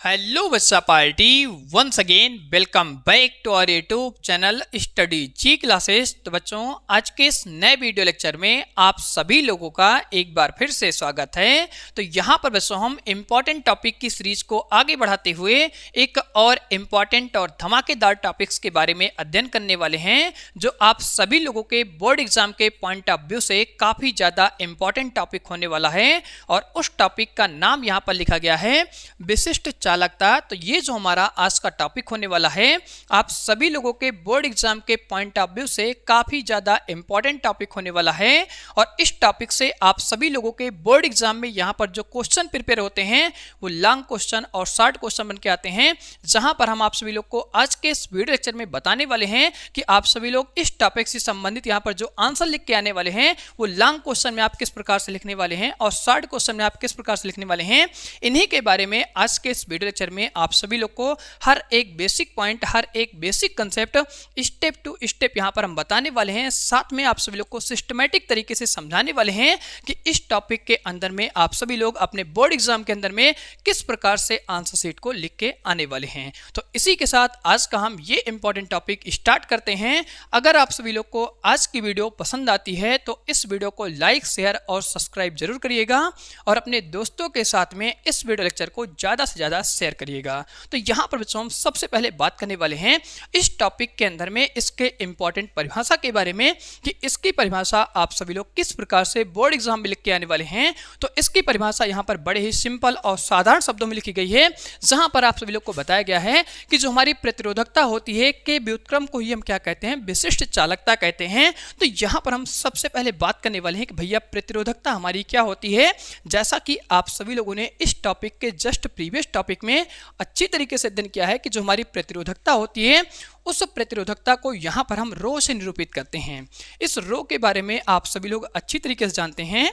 Hello बच्चा party, once again welcome back to our YouTube channel study G classes. तो बच्चों, आज के इस नए वीडियो लेक्चर में आप सभी लोगों का एक बार फिर से स्वागत है। तो यहाँ पर बच्चों हम इम्पॉर्टेंट टॉपिक की सीरीज को आगे बढ़ाते हुए एक और इम्पॉर्टेंट और धमाकेदार टॉपिक्स के बारे में अध्ययन करने वाले हैं, जो आप सभी लोगों के बोर्ड एग्जाम के पॉइंट ऑफ व्यू से काफ़ी ज़्यादा इम्पॉर्टेंट टॉपिक होने वाला है। और उस टॉपिक का नाम यहाँ पर लिखा गया है विशिष्ट चालकता। तो ये जो हमारा आज का टॉपिक होने वाला है, आप सभी लोगों के बोर्ड एग्जाम के पॉइंट ऑफ व्यू से काफी ज्यादा इंपॉर्टेंट टॉपिक होने वाला है। और इस टॉपिक से आप सभी लोगों के बोर्ड एग्जाम में यहाँ पर जो क्वेश्चन प्रिपेयर होते हैं वो लॉन्ग क्वेश्चन और शॉर्ट क्वेश्चन बन के आते हैं, जहां पर हम आप सभी लोग को आज के इस वीडियो लेक्चर में बताने वाले हैं कि आप सभी लोग इस टॉपिक से संबंधित यहाँ पर जो आंसर लिख के आने वाले हैं वो लॉन्ग क्वेश्चन में आप किस प्रकार से लिखने वाले हैं और शॉर्ट क्वेश्चन में आप किस प्रकार से लिखने वाले हैं। इन्हीं के बारे में आज के इस वीडियो लेक्चर में आप सभी लोग को हर एक बेसिक पॉइंट, हर एक basic concept step to step यहां पर हम बताने वाले हैं। साथ में आप सभी लोग को सिस्टमैटिक तरीके से समझाने वाले हैं कि इस टॉपिक के अंदर में आप सभी लोग अपने बोर्ड एग्जाम के अंदर में किस प्रकार से आंसर शीट को लिख के आने वाले हैं। तो इसी के साथ आज का हम ये इंपॉर्टेंट टॉपिक स्टार्ट करते हैं। अगर आप सभी लोग को आज की वीडियो पसंद आती है तो इस वीडियो को लाइक, शेयर और सब्सक्राइब जरूर करिएगा और अपने दोस्तों के साथ में इस वीडियो लेक्चर को ज्यादा से ज्यादा शेयर करिएगा। तो यहाँ पर बच्चों हम सबसे पहले बात करने वाले हैं इस टॉपिक के अंदर में इसके इंपॉर्टेंट परिभाषा के बारे में कि इसकी परिभाषा आप सभी लोग किस प्रकार से बोर्ड एग्जाम में लिख के आने वाले हैं। तो इसकी परिभाषा यहाँ पर बड़े ही सिंपल और साधारण शब्दों में लिखी गई है, जहां पर आप सभी लोग को बताया गया है कि जो हमारी प्रतिरोधकता होती है के व्युत्क्रम को ही हम क्या कहते हैं, विशिष्ट चालकता कहते हैं। तो यहाँ पर हम सबसे पहले बात करने वाले हैं कि भैया प्रतिरोधकता हमारी क्या होती है। जैसा कि आप सभी लोगों ने इस टॉपिक के जस्ट प्रीवियस टॉपिक में अच्छी तरीके से अध्ययन किया है कि जो हमारी प्रतिरोधकता होती है उस प्रतिरोधकता को यहाँ पर हम रो से निरूपित करते हैं। इस रो के बारे में आप सभी लोग अच्छी तरीके से जानते हैं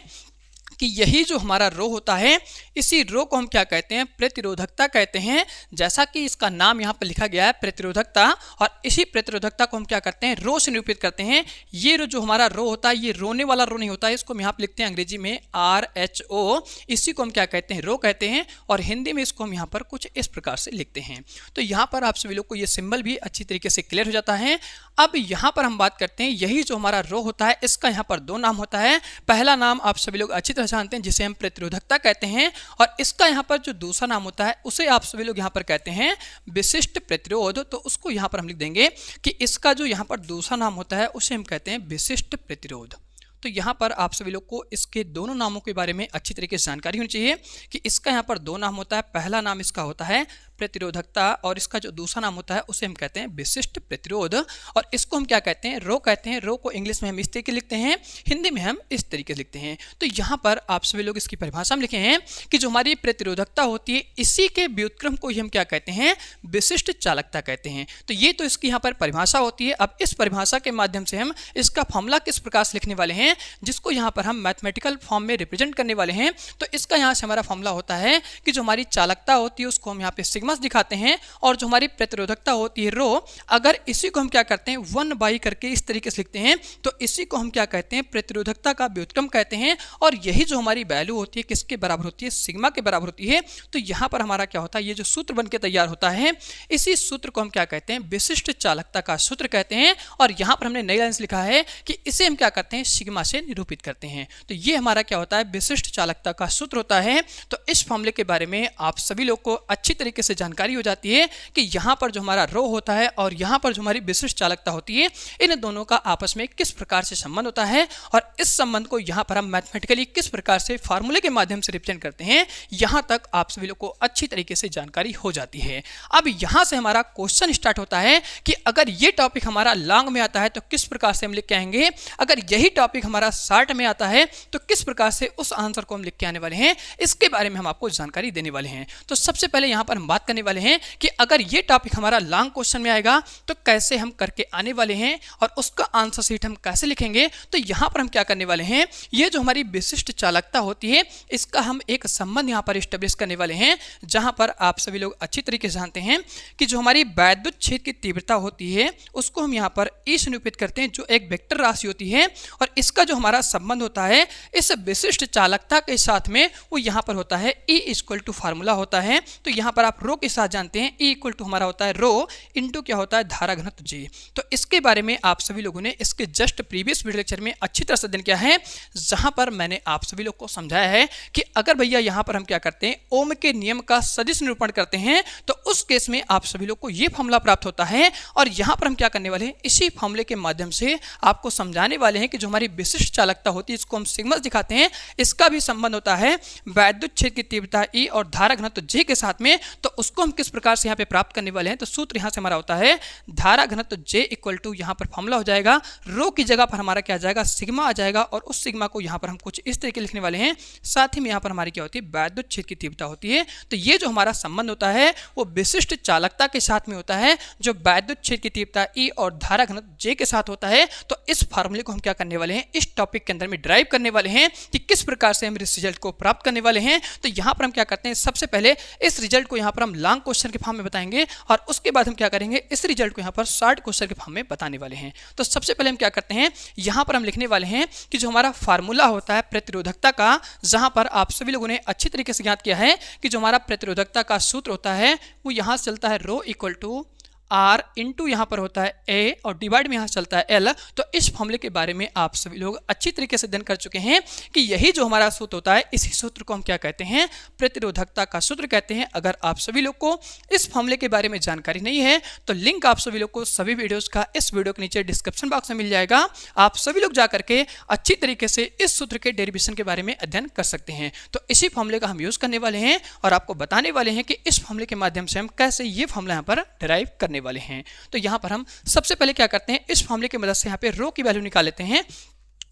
कि यही जो हमारा रो होता है, इसी रो को हम क्या कहते हैं, प्रतिरोधकता कहते हैं। जैसा कि इसका नाम यहाँ पर लिखा गया है प्रतिरोधकता, और इसी प्रतिरोधकता को हम क्या करते हैं, रो से निरूपित करते हैं। ये जो हमारा रो होता है ये रोने वाला रो नहीं होता है, इसको हम यहाँ पर लिखते हैं अंग्रेजी में RHO। इसी को हम क्या कहते हैं, रो कहते हैं। और हिंदी में इसको हम यहाँ पर कुछ इस प्रकार से लिखते हैं। तो यहाँ पर आप सभी लोग को ये सिंबल भी अच्छी तरीके से क्लियर हो जाता है। अब यहाँ पर हम बात करते हैं, यही जो हमारा रो होता है इसका यहाँ पर दो नाम होता है। पहला नाम आप सभी लोग अच्छी तरह जानते हैं जिसे हम प्रतिरोधकता कहते हैं, और इसका यहाँ पर जो दूसरा नाम होता है उसे आप सभी लोग यहाँ पर कहते हैं विशिष्ट प्रतिरोध। तो उसको यहाँ पर हम लिख देंगे कि इसका जो यहाँ पर दूसरा नाम होता है उसे हम कहते हैं विशिष्ट प्रतिरोध। तो यहाँ पर आप सभी लोग को इसके दोनों नामों के बारे में अच्छी तरीके से जानकारी होनी चाहिए कि इसका यहाँ पर दो नाम होता है। पहला नाम इसका होता है प्रतिरोधकता और इसका जो दूसरा नाम होता है उसे हम कहते हैं विशिष्ट प्रतिरोध। और इसको हम क्या कहते हैं, रो कहते हैं। रो को इंग्लिश में हम इस तरीके लिखते हैं, हिंदी में हम इस तरीके से लिखते हैं। तो यहाँ पर आप सभी लोग इसकी परिभाषा में लिखे हैं कि जो हमारी प्रतिरोधकता होती है इसी के व्युत्क्रम को ही हम क्या कहते हैं, विशिष्ट चालकता कहते हैं। तो ये तो इसकी यहाँ पर परिभाषा होती है। अब इस परिभाषा के माध्यम से हम इसका फॉर्मूला किस प्रकार से लिखने वाले हैं, जिसको यहाँ पर हम मैथमेटिकल फॉर्म में रिप्रेजेंट करने वाले हैं। तो इसका यहाँ से हमारा फॉर्मूला होता है कि जो हमारी चालकता होती है उसको हम यहाँ पे सिग्मा दिखाते हैं, और जो हमारी प्रतिरोधकता होती है रो, अगर इसी को हम क्या करते हैं 1/, करके इस तरीके से लिखते हैं, तो इसी को हम क्या कहते हैं, प्रतिरोधकता का व्युत्क्रम कहते हैं। और यही जो हमारी वैल्यू होती है किसके बराबर होती है, सिग्मा के बराबर होती है। तो यहाँ पर हमारा क्या होता है, ये जो सूत्र बन के तैयार होता है इसी सूत्र को हम क्या कहते हैं, विशिष्ट चालकता का सूत्र कहते हैं। और यहाँ पर हमने नई लाइन से लिखा है कि इसे हम क्या करते हैं, सिग्मा से निरूपित करते हैं। तो ये हमारा क्या होता है, विशिष्ट चालकता का सूत्र होता है। तो इस फॉर्मूले के बारे में आप सभी लोग को अच्छी तरीके से जानकारी हो जाती है कि यहाँ पर जो हमारा रो होता है और यहाँ पर जो हमारी विशिष्ट चालकता होती है, इन दोनों का आपस में किस प्रकार से संबंध होता है, और इस संबंध को यहाँ पर हम मैथमेटिकली किस प्रकार से फार्मूले के माध्यम से रिप्रेजेंट करते हैं, यहाँ तक आप सभी लोग को अच्छी तरीके से जानकारी हो जाती है। अब यहाँ से हमारा क्वेश्चन स्टार्ट होता है कि अगर ये टॉपिक हमारा लॉन्ग में आता है तो किस प्रकार से हम लिख के आएंगे, अगर यही टॉपिक हमारा शॉर्ट में आता है तो किस प्रकार से उस आंसर को हम लिख के आने वाले हैं, इसके बारे में हम आपको जानकारी देने वाले हैं। तो सबसे पहले यहाँ पर हम बात करने वाले हैं कि अगर ये टॉपिक हमारा लॉन्ग क्वेश्चन में आएगा तो कैसे हम करके आने वाले हैं और उसका आंसर शीट हम कैसे लिखेंगे। तो यहाँ पर हम क्या करने वाले हैं, ये जो हमारी विशिष्ट चालकता होती है इसका हम एक संबंध यहाँ पर इस्टेब्लिश करने वाले हैं, जहाँ पर आप सभी लोग अच्छी तरीके से जानते हैं कि जो हमारी वैद्युत क्षेत्र की तीव्रता होती है उसको हम यहाँ पर ई से निरूपित करते हैं, जो एक वेक्टर राशि होती है। और इसका इसका जो हमारा संबंध होता है इस विशिष्ट चालकता के साथ में वो यहाँ पर होता है E इक्वल टू फार्मूला होता है। तो यहाँ पर आप रो के साथ जानते हैं E इक्वल टू हमारा होता है रो इंटू क्या होता है धारा घनत्व J। तो इसके बारे में आप सभी लोगों ने इसके जस्ट प्रीवियस वीडियो लेक्चर में अच्छी तरह से अध्ययन किया है, जहां पर मैंने आप सभी लोग को समझाया है कि अगर भैया यहाँ पर हम क्या करते हैं ओम के नियम का सदिश निरूपण करते हैं तो उस केस में आप सभी लोग को ये फॉर्मूला प्राप्त होता है। और यहाँ पर हम क्या करने वाले हैं इसी फॉर्मूले के माध्यम से आपको समझाने वाले हैं कि जो हमारी विशिष्ट चालकता होती है इसको हम सिग्मा दिखाते हैं, इसका भी संबंध होता है वैद्युत क्षेत्र की तीव्रता E और धारा घनत्व J के साथ में। तो उसको हम किस प्रकार से यहाँ पे प्राप्त करने वाले हैं, तो सूत्र यहाँ से हमारा होता है धारा घनत्व J इक्वल टू यहाँ पर फॉर्मूला हो जाएगा रो की जगह पर हमारा क्या आ जाएगा सिग्मा आ जाएगा, और उस सिग्मा को यहाँ पर हम कुछ इस तरीके लिखने वाले हैं। साथ ही में यहाँ पर हमारी क्या होती है वैद्युत क्षेत्र की तीव्रता होती है। तो ये जो हमारा संबंध होता है वो विशिष्ट चालकता के साथ में होता है जो वैद्युत क्षेत्र की तीव्रता E और धारा घनत्व J के साथ होता है। तो इस फार्मूले को हम क्या करने वाले हैं इस टॉपिक के अंदर में ड्राइव करने वाले हैं कि किस प्रकार से हम इस रिजल्ट को प्राप्त करने वाले हैं। तो यहाँ पर हम क्या करते हैं सबसे पहले इस रिजल्ट को यहाँ पर हम लॉन्ग क्वेश्चन के फॉर्म में बताएंगे और उसके बाद हम क्या करेंगे इस रिजल्ट को यहाँ पर शॉर्ट क्वेश्चन के फॉर्म में बताने वाले हैं। तो सबसे पहले हम क्या करते हैं यहाँ पर हम लिखने वाले हैं कि जो हमारा फार्मूला होता है प्रतिरोधकता का, जहां पर आप सभी लोगों ने अच्छी तरीके से ज्ञात किया है कि जो हमारा प्रतिरोधकता का सूत्र होता है वो यहाँ से चलता है rho equal to R into यहाँ पर होता है A और डिवाइड में यहाँ चलता है L। तो इस फॉर्मूले के बारे में आप सभी लोग अच्छी तरीके से अध्ययन कर चुके हैं कि यही जो हमारा सूत्र होता है इसी सूत्र को हम क्या कहते हैं प्रतिरोधकता का सूत्र कहते हैं। अगर आप सभी लोग को इस फॉर्मूले के बारे में जानकारी नहीं है तो लिंक आप सभी लोग को सभी वीडियोस का इस वीडियो के नीचे डिस्क्रिप्शन बॉक्स में मिल जाएगा। आप सभी लोग जा करके अच्छी तरीके से इस सूत्र के डेरिवेशन के बारे में अध्ययन कर सकते हैं। तो इसी फॉर्मूले का हम यूज करने वाले हैं और आपको बताने वाले हैं कि इस फॉर्मूले के माध्यम से हम कैसे ये फॉर्मूला यहाँ पर डिराइव करने वाले हैं। तो यहां पर हम सबसे पहले क्या करते हैं इस फॉर्मूले की मदद से यहां पे रो की वैल्यू निकाल लेते हैं।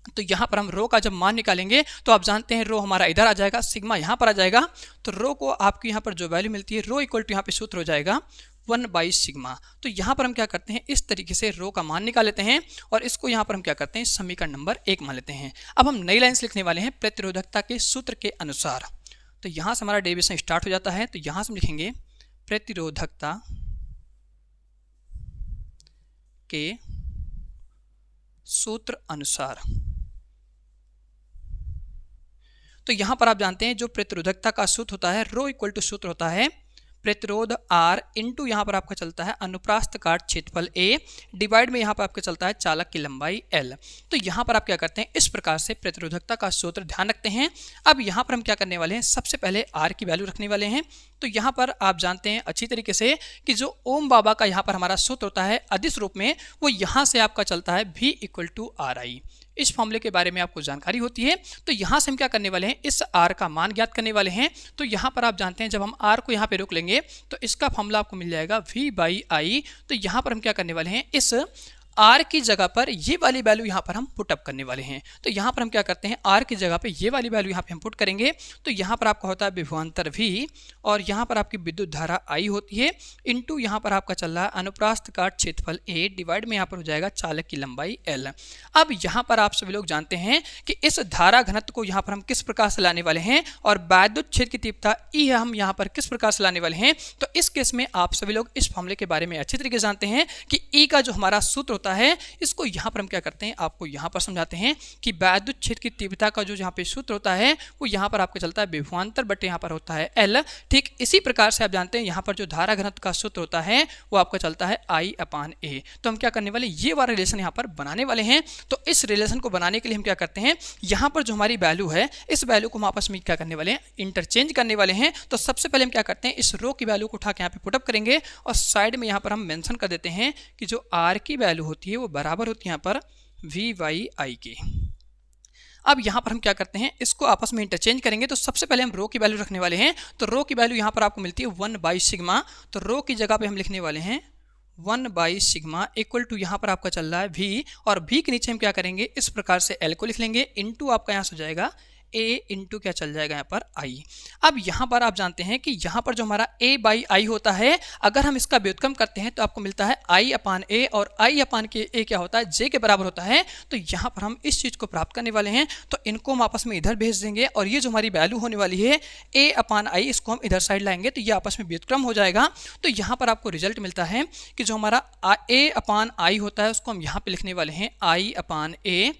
तो यहां पर हम रो का जब मान निकालेंगे तो आप जानते हैं रो हमारा इधर आ जाएगा, सिग्मा यहां पर आ जाएगा। तो रो को आपको यहां पर जो वैल्यू मिलती है रो इक्वल टू यहां पे सूत्र हो जाएगा 1/सिग्मा। तो यहां पर हम क्या करते हैं इस तरीके से रो का मान निकाल लेते हैं और इसको यहां पर हम क्या करते हैं समीकरण नंबर 1 मान लेते हैं। अब हम नई लाइन्स लिखने वाले हैं प्रतिरोधकता के सूत्र के अनुसार। तो यहां से हमारा डेरिवेशन स्टार्ट हो जाता है। तो यहां से हम लिखेंगे प्रतिरोधकता के सूत्र अनुसार। तो यहां पर आप जानते हैं जो प्रतिरोधकता का सूत्र होता है रो इक्वल टू सूत्र होता है प्रतिरोध R इंटू यहाँ पर आपका चलता है अनुप्रास्थ काट क्षेत्रफल A डिवाइड में यहाँ पर आपका चलता है चालक की लंबाई L। तो यहाँ पर आप क्या करते हैं इस प्रकार से प्रतिरोधकता का सूत्र ध्यान रखते हैं। अब यहाँ पर हम क्या करने वाले हैं सबसे पहले R की वैल्यू रखने वाले हैं। तो यहाँ पर आप जानते हैं अच्छी तरीके से कि जो ओम बाबा का यहाँ पर हमारा सूत्र होता है अदिश रूप में वो यहाँ से आपका चलता है V इक्वल टू RI। इस फॉर्मूले के बारे में आपको जानकारी होती है। तो यहाँ से हम क्या करने वाले हैं इस R का मान ज्ञात करने वाले हैं। तो यहाँ पर आप जानते हैं जब हम R को यहाँ पे रोक लेंगे तो इसका फॉर्मूला आपको मिल जाएगा V/I। तो यहाँ पर हम क्या करने वाले हैं इस R की जगह पर ये वाली वैल्यू यहाँ पर हम पुटअप करने वाले हैं। तो यहाँ पर हम क्या करते हैं R की जगह पे ये वाली वैल्यू यहाँ पे हम पुट करेंगे। तो यहाँ पर आपका होता है विभवांतर V और यहाँ पर आपकी विद्युत धारा I होती है इंटू यहाँ पर आपका चल रहा है अनुप्रास्थ काट क्षेत्रफल A डिवाइड में यहाँ पर हो जाएगा चालक की लंबाई L। अब यहाँ पर आप सभी लोग जानते हैं कि इस धारा घनत्व को यहाँ पर हम किस प्रकार से लाने वाले हैं और वैद्युत क्षेत्र की तीव्रता E हम यहाँ पर किस प्रकार से लाने वाले हैं। तो इस केस में आप सभी लोग इस फॉर्मूले के बारे में अच्छी तरीके से जानते हैं कि E का जो हमारा सूत्र है इसको यहाँ पर हम क्या करते हैं आपको यहाँ पर समझाते हैं कि वैद्युत क्षेत्र की तीव्रता का जो यहाँ पे सूत्र होता है वो यहाँ पर आपका चलता है विभवांतर बटे यहाँ पर होता है L। ठीक इसी प्रकार से आप जानते हैं यहाँ पर जो धारा घनत्व का सूत्र होता है वो आपका चलता है I/A। तो हम क्या करने वाले ये वाला रिलेशन यहाँ पर बनाने वाले हैं। तो इस रिलेशन को बनाने के लिए हम क्या करते हैं यहाँ पर जो हमारी वैल्यू है इस वैल्यू को हम आपस में क्या करने वाले हैं इंटरचेंज करने वाले हैं। तो सबसे पहले हम क्या करते हैं इस रो की वैल्यू को उठा के यहाँ पे पुटअप करेंगे और साइड में यहाँ पर हम मेंशन कर देते हैं कि जो R की वैल्यू होती है वो बराबर होती है यहाँ पर V/I के। अब यहाँ पर हम क्या करते हैं इसको आपस में इंटरचेंज करेंगे। तो सबसे पहले हम रो की वैल्यू रखने वाले हैं। तो रो की वैल्यू यहाँ पर आपको मिलती है 1/सिग्मा। तो रो की जगह पे हम लिखने वाले हैं 1/सिग्मा इक्वल टू यहाँ पर आपका चल रहा है V और V के नीचे हम क्या करेंगे इस प्रकार से L को लिख लेंगे इंटू आपका यहाँ से हो जाएगा A इंटू क्या चल जाएगा यहाँ पर I। अब यहाँ पर आप जानते हैं कि यहाँ पर जो हमारा A/I होता है अगर हम इसका व्युत्क्रम करते हैं तो आपको मिलता है I/A और I/A क्या होता है J के बराबर होता है। तो यहाँ पर हम इस चीज़ को प्राप्त करने वाले हैं। तो इनको हम आपस में इधर भेज देंगे और ये जो हमारी वैल्यू होने वाली है A/I इसको हम इधर साइड लाएंगे तो ये आपस में व्युत्क्रम हो जाएगा। तो यहाँ पर आपको रिजल्ट मिलता है कि जो हमारा A/I होता है उसको हम यहाँ पे लिखने वाले हैं I/A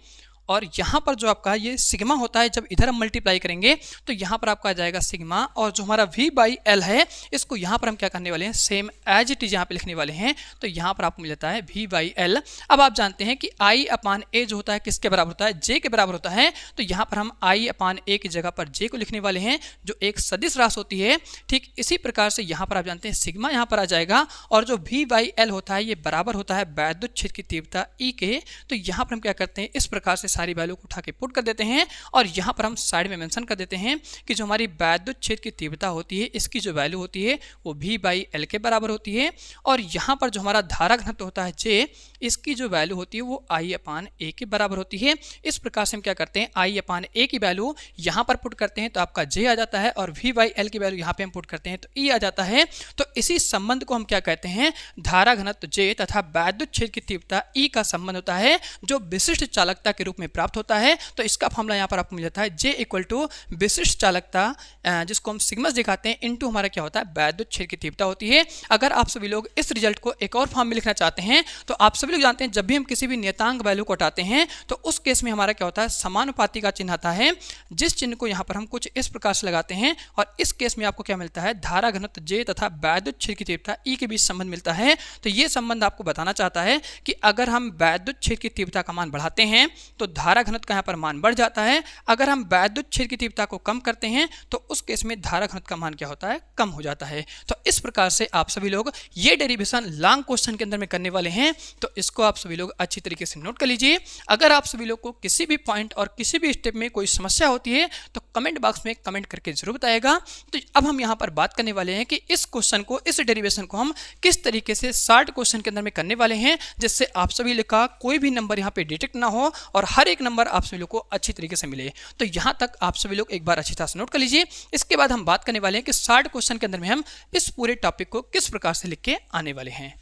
और यहाँ पर जो आपका ये सिग्मा होता है, जब इधर हम मल्टीप्लाई करेंगे तो यहाँ पर आपका आ जाएगा सिग्मा, और जो हमारा V/L है इसको यहाँ पर हम क्या करने वाले हैं, सेम एज इट इज यहाँ पे लिखने वाले हैं। तो यहाँ पर आपको मिल जाता है V/L। अब आप जानते हैं कि I/A जो होता है किसके बराबर होता है, J के बराबर होता है। तो यहाँ पर हम I/A की जगह पर J को लिखने वाले हैं, जो एक सदिश राशि होती है। ठीक इसी प्रकार से यहाँ पर आप जानते हैं सिग्मा यहाँ पर आ जाएगा, और जो V/L होता है ये बराबर होता है वैद्युत क्षेत्र की तीव्रता E के। तो यहाँ पर हम क्या करते हैं, इस प्रकार से सारी वैल्यू को उठा के पुट कर देते हैं, और यहाँ पर हम साइड में मेंशन कर देते हैं कि जो हमारी वैद्युत क्षेत्र की तीव्रता होती है इसकी जो वैल्यू होती है वो V/L के बराबर होती है, और यहाँ पर जो हमारा धारा घनत्व होता है J, इसकी जो वैल्यू होती है वो I/A के बराबर होती है। इस प्रकार से हम क्या करते हैं, I/A की वैल्यू यहाँ पर पुट करते हैं तो आपका J आ जाता है, और V/L की वैल्यू यहाँ पे हम पुट करते हैं तो E आ जाता है। तो इसी संबंध को हम क्या कहते हैं, धारा घनत्व J तथा वैद्युत क्षेत्र की तीव्रता E का संबंध होता है, जो विशिष्ट चालकता के रूप में प्राप्त होता है। तो इसका फॉर्मूला यहाँ पर आपको मिल जाता है J = विशिष्ट चालकता, जिसको हम सिग्मा दिखाते हैं, इनटू हमारा क्या होता है, वैद्युत क्षेत्र की तीव्रता होती है। अगर आप सभी लोग इस रिजल्ट को एक और फॉर्म में लिखना चाहते हैं तो आप सभी लोग जानते हैं जब भी हम किसी भी नियतांक वैल्यू को हटाते हैं तो उस केस में हमारा क्या होता है, समानुपाती का चिन्ह आता है, जिस चिन्ह को यहाँ पर हम कुछ इस प्रकार से लगाते हैं, और इस केस में आपको क्या मिलता है, धारा घनत्व J तथा वैद्युत क्षेत्र की तीव्रता E के बीच संबंध मिलता है। तो ये संबंध आपको बताना चाहता है कि अगर हम वैद्युत क्षेत्र की तीव्रता का मान बढ़ाते हैं तो धारा घनत्व का यहाँ पर मान बढ़ जाता है, अगर हम वैद्युत क्षेत्र की तीव्रता को कम करते हैं तो उस केस में धारा घनत्व का मान क्या होता है, कम हो जाता है। तो इस प्रकार से आप सभी लोग ये डेरिवेशन लॉन्ग क्वेश्चन के अंदर में करने वाले हैं, तो इसको आप सभी लोग अच्छी तरीके से नोट कर लीजिए। अगर आप सभी लोग को किसी भी पॉइंट और किसी भी स्टेप में कोई समस्या होती है तो कमेंट बॉक्स में कमेंट करके जरूर बताएगा। तो अब हम यहाँ पर बात करने वाले हैं कि इस क्वेश्चन को, इस डेरिवेशन को हम किस तरीके से शॉर्ट क्वेश्चन के अंदर में करने वाले हैं, जिससे आप सभी लोग का कोई भी नंबर यहाँ पे डिटेक्ट ना हो और हर एक नंबर आप सभी लोग को अच्छी तरीके से मिले। तो यहाँ तक आप सभी लोग एक बार अच्छी तरह से नोट कर लीजिए। इसके बाद हम बात करने वाले हैं कि शॉर्ट क्वेश्चन के अंदर में हम इस पूरे टॉपिक को किस प्रकार से लिख के आने वाले हैं।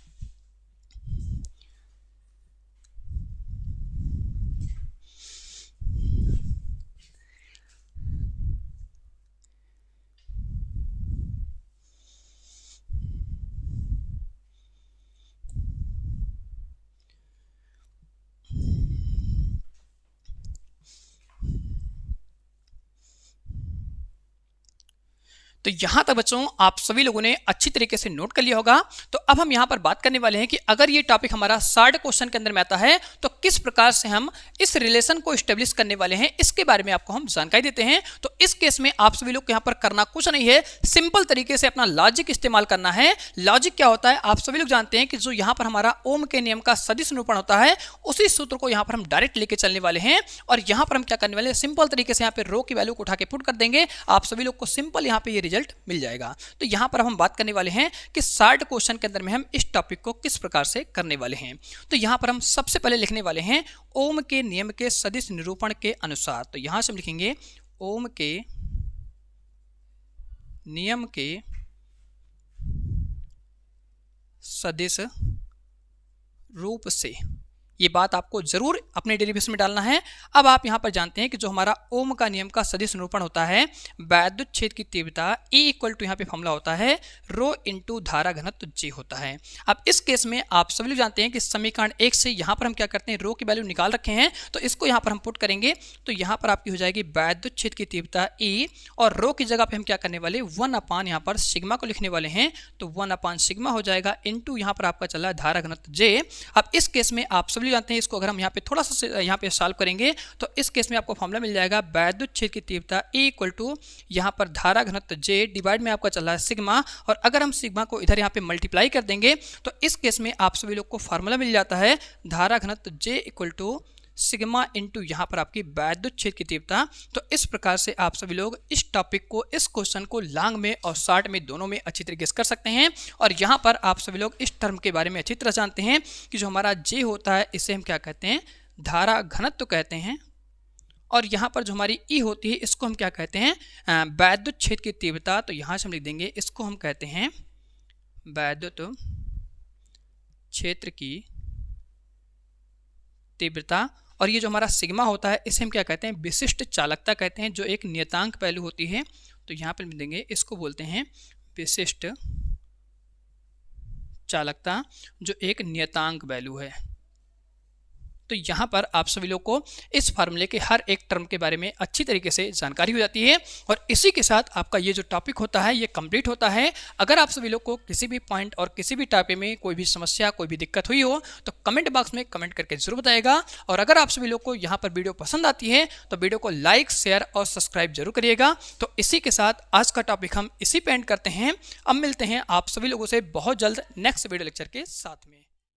तो यहाँ तक बच्चों आप सभी लोगों ने अच्छी तरीके से नोट कर लिया होगा। तो अब हम यहाँ पर बात करने वाले हैं कि अगर ये टॉपिक हमारा शॉर्ट क्वेश्चन के अंदर में आता है तो किस प्रकार से हम इस रिलेशन को स्टेब्लिश करने वाले हैं, इसके बारे में आपको हम जानकारी देते हैं। तो इस केस में आप सभी लोग को यहाँ पर करना कुछ नहीं है, सिंपल तरीके से अपना लॉजिक इस्तेमाल करना है। लॉजिक क्या होता है, आप सभी लोग जानते हैं कि जो यहाँ पर हमारा ओम के नियम का सदिश निरूपण होता है, उसी सूत्र को यहाँ पर हम डायरेक्ट लेके चलने वाले हैं, और यहाँ पर हम क्या करने वाले हैं, सिंपल तरीके से यहाँ पे रो की वैल्यू को उठा के पुट कर देंगे, आप सभी लोग को सिंपल यहाँ पे ये रिजल्ट मिल जाएगा। तो यहाँ पर हम बात करने वाले हैं कि शॉर्ट क्वेश्चन के अंदर में हम इस टॉपिक को किस प्रकार से करने वाले हैं। तो यहाँ पर हम सबसे पहले लिखने वाले हैं ओम के नियम के सदिश निरूपण के अनुसार। तो यहाँ से हम लिखेंगे ओम के नियम के सदिश रूप से, ये बात आपको जरूर अपने डेरिवेशन में डालना है। अब आप यहाँ पर जानते हैं कि जो हमारा ओम का नियम का सदिश निरूपण होता है, वैद्युत क्षेत्र की तीव्रता E = यहाँ पे फॉर्मूला होता है रो इंटू धारा घनत्व J होता है। अब इस केस में आप सभी लोग जानते हैं कि समीकरण 1 से यहाँ पर हम क्या करते हैं, रो की वैल्यू निकाल रखे हैं, तो इसको यहाँ पर हम पुट करेंगे तो यहाँ पर आपकी हो जाएगी वैद्युत क्षेत्र की तीव्रता E, और रो की जगह पे हम क्या करने वाले 1/, यहाँ पर सिग्मा को लिखने वाले हैं, तो 1/σ हो जाएगा इंटू यहाँ पर आपका चला धारा घनत्व J। अब इस केस में आप सभी जानते हैं, इसको अगर हम यहाँ पे थोड़ा सा यहाँ पे सॉल्व करेंगे तो इस केस में आपको फॉर्मूला मिल जाएगा वैद्युत क्षेत्र की तीव्रता E = यहाँ पर धारा घनत्व J डिवाइड में आपका चल रहा है सिग्मा, और अगर हम सिग्मा को इधर यहाँ पे मल्टीप्लाई कर देंगे तो इस केस में आप सभी लोग को फॉर्मूला मिल जाता है धारा घनत्व J = सिग्मा इंटू यहाँ पर आपकी वैद्युत क्षेत्र की तीव्रता। तो इस प्रकार से आप सभी लोग इस टॉपिक को, इस क्वेश्चन को लॉन्ग में और शॉर्ट में दोनों में अच्छी तरीके से कर सकते हैं। और यहाँ पर आप सभी लोग इस टर्म के बारे में अच्छी तरह जानते हैं कि जो हमारा J होता है इसे हम क्या कहते हैं, धारा घनत्व कहते हैं, और यहाँ पर जो हमारी E होती है इसको हम क्या कहते हैं, वैद्युत क्षेत्र की तीव्रता। तो यहाँ से हम लिख देंगे इसको हम कहते हैं वैद्युत क्षेत्र की तीव्रता, और ये जो हमारा सिग्मा होता है इसे हम क्या कहते हैं, विशिष्ट चालकता कहते हैं, जो एक नियतांक पहलू होती है। तो यहाँ पर लिख देंगे इसको बोलते हैं विशिष्ट चालकता, जो एक नियतांक वैल्यू है। तो यहाँ पर आप सभी लोग को इस फार्मूले के हर एक टर्म के बारे में अच्छी तरीके से जानकारी हो जाती है। और इसी के साथ आपका ये जो टॉपिक होता है ये कंप्लीट होता है। अगर आप सभी लोग को किसी भी पॉइंट और किसी भी टॉपिक में कोई भी समस्या, कोई भी दिक्कत हुई हो तो कमेंट बॉक्स में कमेंट करके जरूर बताएगा। और अगर आप सभी लोग को यहाँ पर वीडियो पसंद आती है तो वीडियो को लाइक, शेयर और सब्सक्राइब जरूर करिएगा। तो इसी के साथ आज का टॉपिक हम इसी पे एंड करते हैं। अब मिलते हैं आप सभी लोगों से बहुत जल्द नेक्स्ट वीडियो लेक्चर के साथ में।